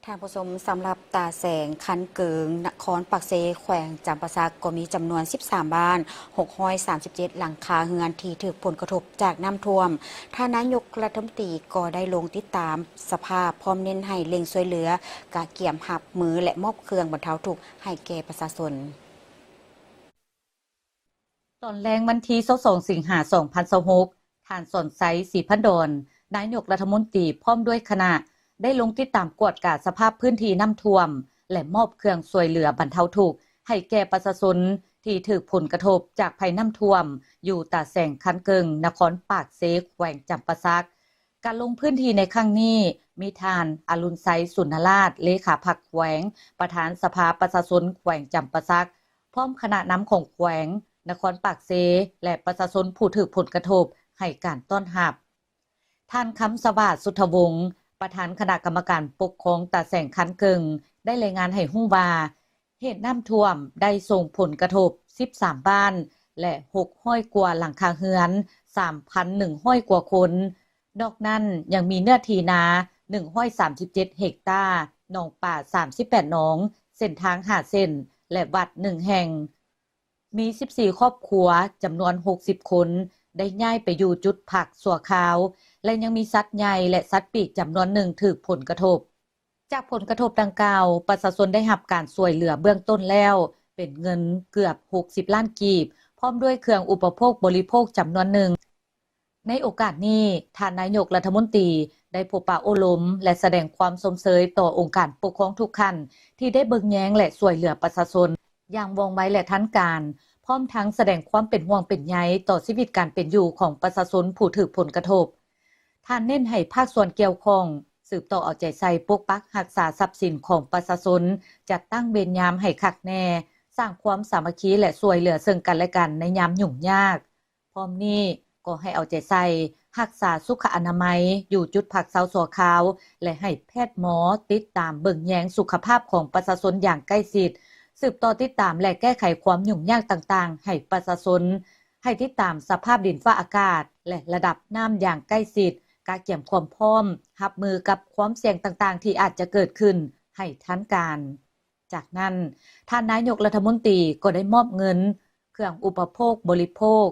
ท่านผู้ชมสำหรับตาแสงคันเกิงนครปักเซแขวงจำปาสักก็มีจำนวน13บ้าน637หลังคาเฮือนที่ถูกผลกระทบจากน้ำท่วมท่านนายกรัฐมนตรีก็ได้ลงติดตามสภาพพร้อมเน้นให้เร่งช่วยเหลือกะเกี่ยมหับมือและมอบเครื่องบรรเทาทุกข์ให้แก่ประชาชนตอนแรงวันที่22สิงหาคม2026ท่านสนไซศรีพันดรนายกรัฐมนตรีพร้อมด้วยคณะได้ลงติดตามกวดกาสภาพพื้นที่น้ำท่วมและมอบเครื่องช่วยเหลือบรรเทาทุกข์ให้แก่ประชาชนที่ถูกผลกระทบจากภัยน้ำท่วมอยู่ตาแสงคันเกิงนครปากเซแขวงจำปาสักการลงพื้นที่ในครั้งนี้มีท่านอรุณไซสุนทรราชเลขาพรรคแขวงประธานสภาประชาชนแขวงจำปาสักพร้อมคณะนำของแขวงนครปากเซและประชาชนผู้ถูกผลกระทบให้การต้อนรับท่านคำสวัสดิ์สุทธวงศ์ประธานคณะกรรมการปกครองตาแสงคันเกิงได้รายงานให้ฮู้ว่าเหตุน้ำท่วมได้ส่งผลกระทบ13บ้านและ600กว่าหลังคาเรือน 3,100 กว่าคนนอกนั้นยังมีเนื้อที่นา137เฮกตาร์หนองป่า38หนองเส้นทาง5เส้นและวัด1แห่งมี14ครอบครัวจำนวน60คนได้ย้ายไปอยู่จุดพักชั่วคราวและยังมีสัตว์ใหญ่และสัตว์ปีกจำนวนหนึ่งถูกผลกระทบจากผลกระทบดังกล่าวประชาชนได้รับการช่วยเหลือเบื้องต้นแล้วเป็นเงินเกือบ60ล้านกีบพร้อมด้วยเครื่องอุปโภคบริโภคจำนวนหนึ่งในโอกาสนี้ท่านนายกรัฐมนตรีได้พบปะอบรมและแสดงความสมเสยต่อองค์การปกครองทุกขั้นที่ได้เบิ่งแย้งและช่วยเหลือประชาชนอย่างว่องไวและทันการพร้อมทั้งแสดงความเป็นห่วงเป็นใยต่อชีวิตการเป็นอยู่ของประชาชนผู้ถูกผลกระทบท่านเน้นให้ภาคส่วนเกี่ยวข้องสืบต่อเอาใจใส่ปกปักรักษาทรัพย์สินของประชาชนจัดตั้งเวรยามให้คักแน่สร้างความสามัคคีและช่วยเหลือซึ่งกันและกันในยามยุ่งยากพร้อมนี้ก็ให้เอาใจใส่รักษาสุขอนามัยอยู่จุดพักเซาสัวขาวและให้แพทย์หมอติดตามเบิ่งแยงสุขภาพของประชาชนอย่างใกล้ชิดสืบต่อติดตามและแก้ไขความยุ่งยากต่างๆให้ประชาชนให้ติดตามสภาพดินฟ้าอากาศและระดับน้ำอย่างใกล้ชิดการเตรียมความพร้อมรับมือกับความเสี่ยงต่างๆที่อาจจะเกิดขึ้นให้ทันการจากนั้นท่านนายกรัฐมนตรีก็ได้มอบเงินเครื่องอุปโภคบริโภค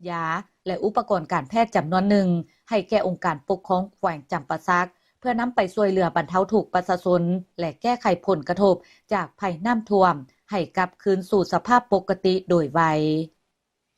ยาและอุปกรณ์การแพทย์จำนวนหนึ่งให้แก่องค์การปกครองแขวงจำปาสักเพื่อนำไปช่วยเหลือบรรเทาทุกข์ประชาชนและแก้ไขผลกระทบจากภัยน้ำท่วมให้กลับคืนสู่สภาพปกติโดยไว